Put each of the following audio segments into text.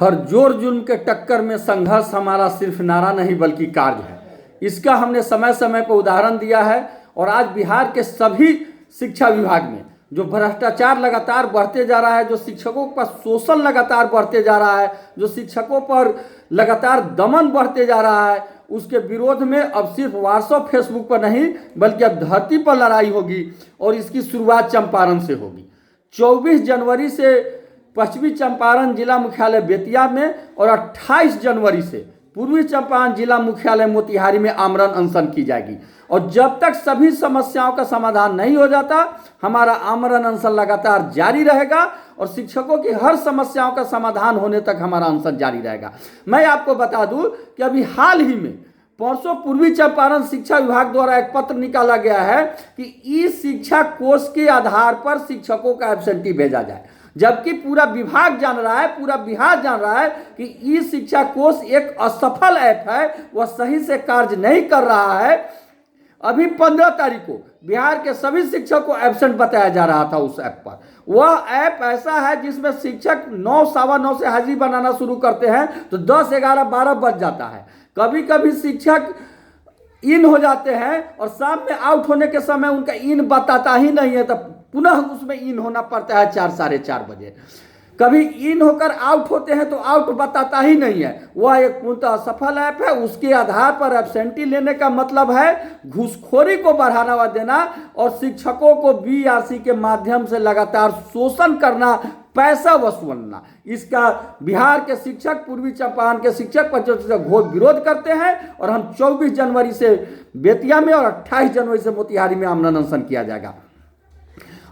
हर जोर जुल्म के टक्कर में संघर्ष हमारा सिर्फ नारा नहीं बल्कि कार्य है। इसका हमने समय समय पर उदाहरण दिया है। और आज बिहार के सभी शिक्षा विभाग में जो भ्रष्टाचार लगातार बढ़ते जा रहा है, जो शिक्षकों पर शोषण लगातार बढ़ते जा रहा है, जो शिक्षकों पर लगातार दमन बढ़ते जा रहा है, उसके विरोध में अब सिर्फ व्हाट्सएप फेसबुक पर नहीं बल्कि अब धरती पर लड़ाई होगी। और इसकी शुरुआत चंपारण से होगी। 24 जनवरी से पश्चिमी चंपारण जिला मुख्यालय बेतिया में और 28 जनवरी से पूर्वी चंपारण जिला मुख्यालय मोतिहारी में आमरण अनशन की जाएगी। और जब तक सभी समस्याओं का समाधान नहीं हो जाता, हमारा आमरण अनशन लगातार जारी रहेगा और शिक्षकों की हर समस्याओं का समाधान होने तक हमारा अनशन जारी रहेगा। मैं आपको बता दूं कि अभी हाल ही में परसों पूर्वी चंपारण शिक्षा विभाग द्वारा एक पत्र निकाला गया है कि ई शिक्षा कोष के आधार पर शिक्षकों का एब्सेंटी भेजा जाए, जबकि पूरा विभाग जान रहा है, पूरा बिहार जान रहा है कि ई शिक्षा कोष एक असफल ऐप है, वह सही से कार्य नहीं कर रहा है। अभी 15 तारीख को बिहार के सभी शिक्षक को एब्सेंट बताया जा रहा था उस ऐप पर। वह ऐप ऐसा है जिसमें शिक्षक 9, सवा 9 से हाजिरी बनाना शुरू करते हैं तो 10, 11, 12 बज जाता है। कभी कभी शिक्षक इन हो जाते हैं और शाम में आउट होने के समय उनका इन बताता ही नहीं है, तब पुनः उसमें इन होना पड़ता है 4, साढ़े 4 बजे। कभी इन होकर आउट होते हैं तो आउट बताता ही नहीं है। वह एक पूर्णतः असफल ऐप है। उसके आधार पर एब्सेंटी लेने का मतलब है घूसखोरी को बढ़ावा देना और शिक्षकों को बीआरसी के माध्यम से लगातार शोषण करना, पैसा वसूलना। इसका बिहार के शिक्षक, पूर्वी चंपारण के शिक्षक 25 घोर विरोध करते हैं और हम 24 जनवरी से बेतिया में और 28 जनवरी से मोतिहारी में आमरण अनशन किया जाएगा।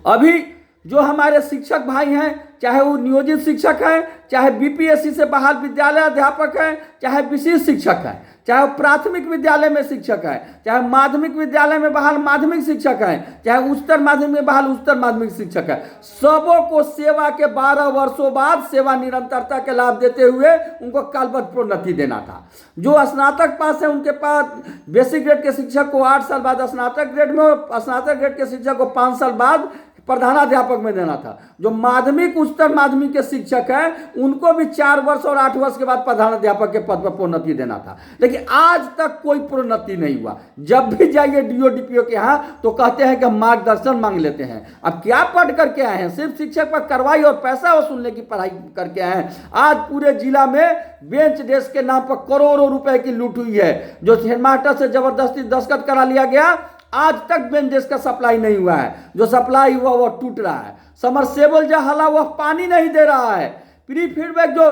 अभी जो हमारे शिक्षक भाई हैं, चाहे वो नियोजित शिक्षक हैं, चाहे बीपीएससी से बहाल विद्यालय अध्यापक हैं, चाहे विशिष्ट शिक्षक हैं, चाहे वो प्राथमिक विद्यालय में शिक्षक हैं, चाहे माध्यमिक विद्यालय में बहाल माध्यमिक शिक्षक हैं, चाहे उच्चतर माध्यमिक में बहाल उच्चतर माध्यमिक शिक्षक हैं, सबों को सेवा के 12 वर्षों बाद सेवा निरंतरता के लाभ देते हुए उनको कालबद्ध प्रोन्नति देना था। जो स्नातक पास है उनके पास बेसिक ग्रेड के शिक्षक को 8 साल बाद स्नातक ग्रेड में, स्नातक ग्रेड के शिक्षक को 5 साल बाद प्रधानाध्यापक में देना था। जो माध्यमिक उच्चतर माध्यमिक के शिक्षक हैं उनको भी 4 वर्ष और 8 वर्ष के बाद प्रधानाध्यापक के पद पर प्रोन्नति देना था, लेकिन आज तक कोई प्रोन्नति नहीं हुआ। जब भी जाइए डीओ डीपीओ के यहाँ तो कहते हैं कि हम मार्गदर्शन मांग लेते हैं। अब क्या पढ़ करके आए हैं? सिर्फ शिक्षक पर कार्रवाई और पैसा वसूलने की पढ़ाई करके आए हैं। आज पूरे जिला में बेंच डेस्क के नाम पर करोड़ों रुपए की लूट हुई है। जो हेडमास्टर से जबरदस्ती दस्तखत करा लिया गया, आज तक बेंचेस का सप्लाई नहीं हुआ है। जो सप्लाई हुआ वह टूट रहा है। समरसेबल जो हला वह पानी नहीं दे रहा है। प्री फीडबैक जो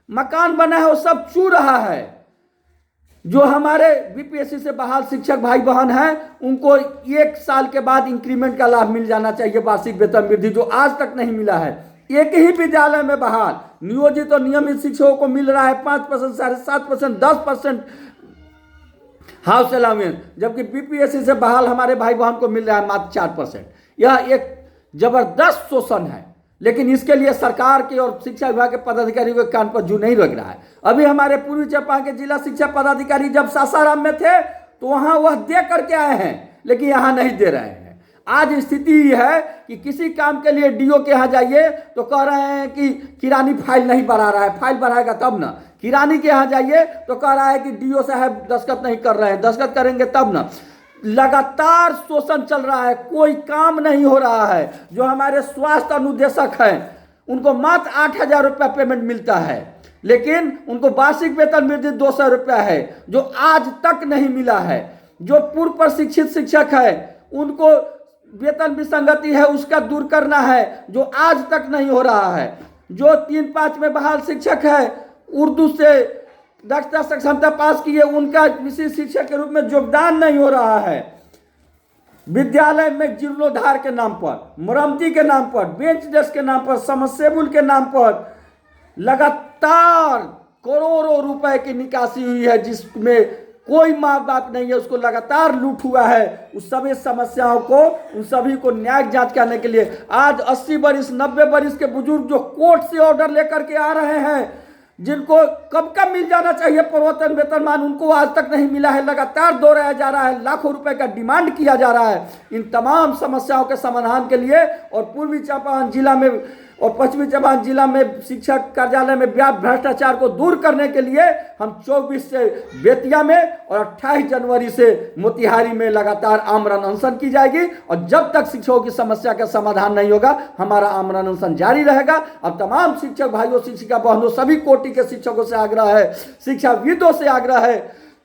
मकान बना है वो सब चू रहा है। जो हमारे बीपीएससी से बहाल शिक्षक भाई बहन हैं उनको 1 साल के बाद इंक्रीमेंट का लाभ मिल जाना चाहिए, वार्षिक वेतन वृद्धि, जो आज तक नहीं मिला है। एक ही विद्यालय में बहाल नियोजित और नियमित शिक्षकों को मिल रहा है 5%, 7.5%, 10% हाउस अलाउंस, जबकि बीपीएससी से बहाल हमारे भाई बहन को मिल रहा है मात्र 4%। यह एक जबरदस्त शोषण है, लेकिन इसके लिए सरकार के और शिक्षा विभाग के पदाधिकारियों के कान पर जू नहीं लग रहा है। अभी हमारे पूर्वी चंपारण के जिला शिक्षा पदाधिकारी जब सासाराम में थे तो वहां वह दे करके आए हैं, लेकिन यहां नहीं दे रहे हैं। आज स्थिति यह है कि किसी काम के लिए डीओ के यहाँ जाइए तो कह रहे हैं कि किरानी फाइल नहीं बढ़ा रहा है। फाइल बढ़ाएगा तब ना। किरानी के यहाँ जाइए तो कह रहा है कि डीओ साहब दस्तखत नहीं कर रहे हैं, दस्तखत करेंगे तब ना। लगातार शोषण चल रहा है, कोई काम नहीं हो रहा है। जो हमारे स्वास्थ्य अनुदेशक हैं उनको मात्र 8,000 रुपया पेमेंट मिलता है, लेकिन उनको वार्षिक वेतन वृद्धि 200 रुपया है, जो आज तक नहीं मिला है। जो पूर्व प्रशिक्षित शिक्षक है उनको वेतन विसंगति है, उसका दूर करना है, जो आज तक नहीं हो रहा है। जो 3-5 में बहाल शिक्षक है, उर्दू से दक्षता सक्षमता पास किए, उनका विशिष्ट शिक्षक के रूप में योगदान नहीं हो रहा है। विद्यालय में जीर्णोद्धार के नाम पर, मरम्मती के नाम पर, बेंच डेस्क के नाम पर, समरसेबुल के नाम पर लगातार करोड़ों रुपए की निकासी हुई है, जिसमें कोई माँ बाप नहीं है, उसको लगातार लूट हुआ है। उस सभी समस्याओं को, उन सभी को न्याय जांच करने के लिए आज 80 वर्ष 90 वर्ष के बुजुर्ग जो कोर्ट से ऑर्डर लेकर के आ रहे हैं, जिनको कब कब मिल जाना चाहिए परिवर्तन वेतनमान, उनको आज तक नहीं मिला है। लगातार दोहराया जा रहा है, लाखों रुपए का डिमांड किया जा रहा है। इन तमाम समस्याओं के समाधान के लिए और पूर्वी चंपारण जिला में और पश्चिमी चंपारण जिला में शिक्षक कार्यालय में व्याप्त भ्रष्टाचार को दूर करने के लिए हम 24 से बेतिया में और 28 जनवरी से मोतिहारी में लगातार आमरण अनशन की जाएगी। और जब तक शिक्षकों की समस्या का समाधान नहीं होगा हमारा आमरण अनशन जारी रहेगा। अब तमाम शिक्षक भाइयों, शिक्षिका बहनों, सभी कोटि के शिक्षकों से आग्रह है, शिक्षाविदों से आग्रह है,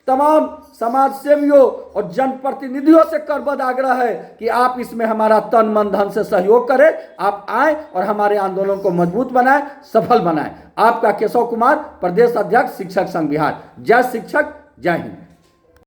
तमाम समाज सेवियों और जनप्रतिनिधियों से करबद्ध आग्रह है कि आप इसमें हमारा तन मन धन से सहयोग करें। आप आए और हमारे आंदोलन को मजबूत बनाएं, सफल बनाएं। आपका केशव कुमार, प्रदेश अध्यक्ष शिक्षक संघ बिहार। जय शिक्षक, जय हिंद।